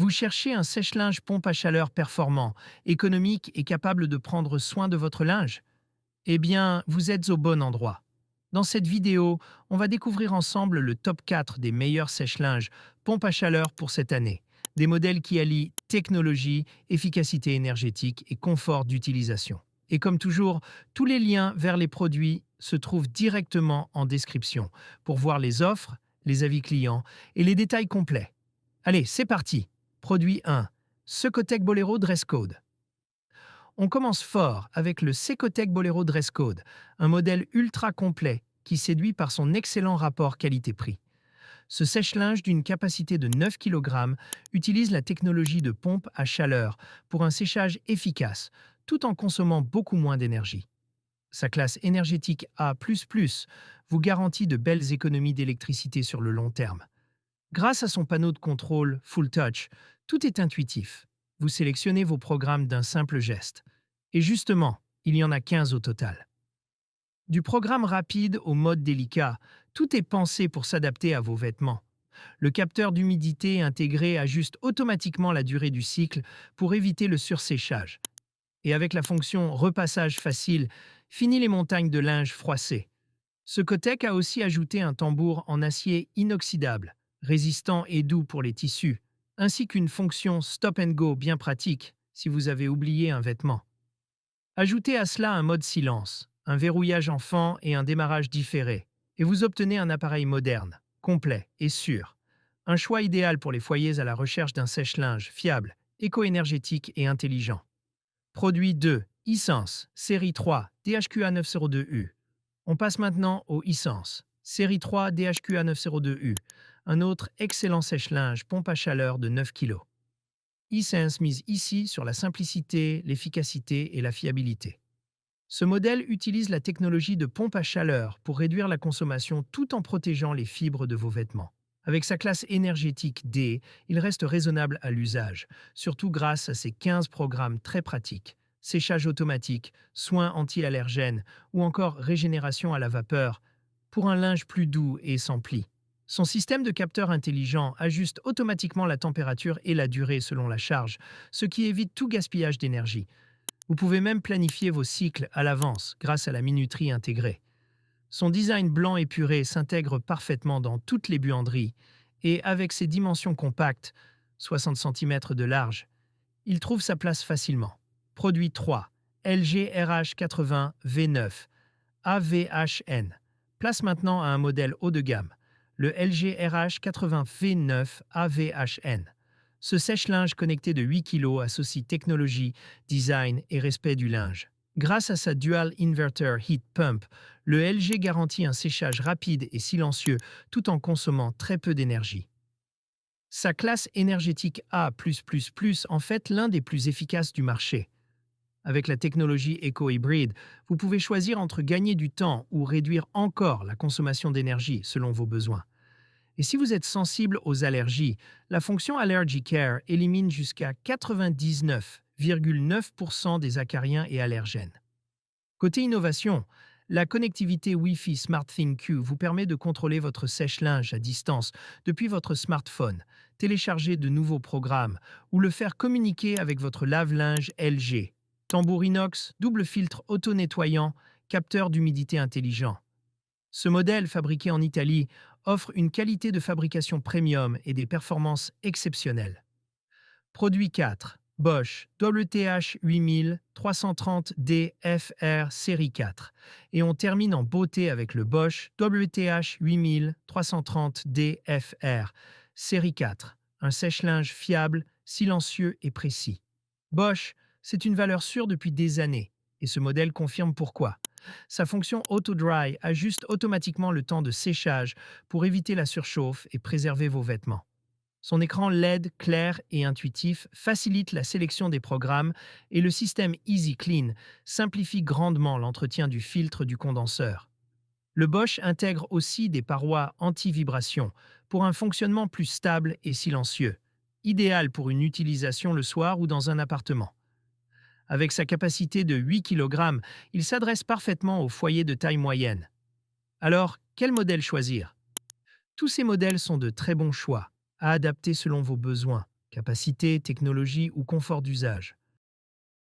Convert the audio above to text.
Vous cherchez un sèche-linge pompe à chaleur performant, économique et capable de prendre soin de votre linge? Eh bien, vous êtes au bon endroit. Dans cette vidéo, on va découvrir ensemble le top 4 des meilleurs sèche-linges pompe à chaleur pour cette année. Des modèles qui allient technologie, efficacité énergétique et confort d'utilisation. Et comme toujours, tous les liens vers les produits se trouvent directement en description pour voir les offres, les avis clients et les détails complets. Allez, c'est parti. Produit 1. Secotec Bolero Dress Code. On commence fort avec le Secotec Bolero Dress Code, un modèle ultra complet qui séduit par son excellent rapport qualité-prix. Ce sèche-linge d'une capacité de 9 kg utilise la technologie de pompe à chaleur pour un séchage efficace, tout en consommant beaucoup moins d'énergie. Sa classe énergétique A++ vous garantit de belles économies d'électricité sur le long terme. Grâce à son panneau de contrôle Full Touch, tout est intuitif. Vous sélectionnez vos programmes d'un simple geste. Et justement, il y en a 15 au total. Du programme rapide au mode délicat, tout est pensé pour s'adapter à vos vêtements. Le capteur d'humidité intégré ajuste automatiquement la durée du cycle pour éviter le surséchage. Et avec la fonction repassage facile, fini les montagnes de linge froissé. Ce Cotec a aussi ajouté un tambour en acier inoxydable, résistant et doux pour les tissus, ainsi qu'une fonction stop and go bien pratique si vous avez oublié un vêtement. Ajoutez à cela un mode silence, un verrouillage enfant et un démarrage différé, et vous obtenez un appareil moderne, complet et sûr. Un choix idéal pour les foyers à la recherche d'un sèche-linge fiable, éco-énergétique et intelligent. Produit 2. e-Sense, série 3, DHQA 902U. On passe maintenant au e-Sense, série 3 DHQA 902U, un autre excellent sèche-linge pompe à chaleur de 9 kg. e-Sense mise ici sur la simplicité, l'efficacité et la fiabilité. Ce modèle utilise la technologie de pompe à chaleur pour réduire la consommation tout en protégeant les fibres de vos vêtements. Avec sa classe énergétique D, il reste raisonnable à l'usage, surtout grâce à ses 15 programmes très pratiques. Séchage automatique, soins anti-allergènes ou encore régénération à la vapeur pour un linge plus doux et sans plis. Son système de capteurs intelligent ajuste automatiquement la température et la durée selon la charge, ce qui évite tout gaspillage d'énergie. Vous pouvez même planifier vos cycles à l'avance grâce à la minuterie intégrée. Son design blanc épuré s'intègre parfaitement dans toutes les buanderies et avec ses dimensions compactes, 60 cm de large, il trouve sa place facilement. Produit 3. LG RH80 V9 AVHN. Place maintenant à un modèle haut de gamme, le LG RH80 V9 AVHN. Ce sèche-linge connecté de 8 kg associe technologie, design et respect du linge. Grâce à sa Dual Inverter Heat Pump, le LG garantit un séchage rapide et silencieux tout en consommant très peu d'énergie. Sa classe énergétique A++, en fait l'un des plus efficaces du marché. Avec la technologie Eco-Hybrid, vous pouvez choisir entre gagner du temps ou réduire encore la consommation d'énergie selon vos besoins. Et si vous êtes sensible aux allergies, la fonction Allergy Care élimine jusqu'à 99,9% des acariens et allergènes. Côté innovation, la connectivité Wi-Fi SmartThingQ vous permet de contrôler votre sèche-linge à distance depuis votre smartphone, télécharger de nouveaux programmes ou le faire communiquer avec votre lave-linge LG. Tambour inox, double filtre auto-nettoyant, capteur d'humidité intelligent. Ce modèle, fabriqué en Italie, offre une qualité de fabrication premium et des performances exceptionnelles. Produit 4. Bosch WTH 8000 330D FR série 4. Et on termine en beauté avec le Bosch WTH 8000 330D FR série 4. Un sèche-linge fiable, silencieux et précis. Bosch, c'est une valeur sûre depuis des années, et ce modèle confirme pourquoi. Sa fonction Auto Dry ajuste automatiquement le temps de séchage pour éviter la surchauffe et préserver vos vêtements. Son écran LED clair et intuitif facilite la sélection des programmes et le système Easy Clean simplifie grandement l'entretien du filtre du condenseur. Le Bosch intègre aussi des parois anti-vibration pour un fonctionnement plus stable et silencieux, idéal pour une utilisation le soir ou dans un appartement. Avec sa capacité de 8 kg, il s'adresse parfaitement aux foyers de taille moyenne. Alors, quel modèle choisir? Tous ces modèles sont de très bons choix, à adapter selon vos besoins. Capacité, technologie ou confort d'usage.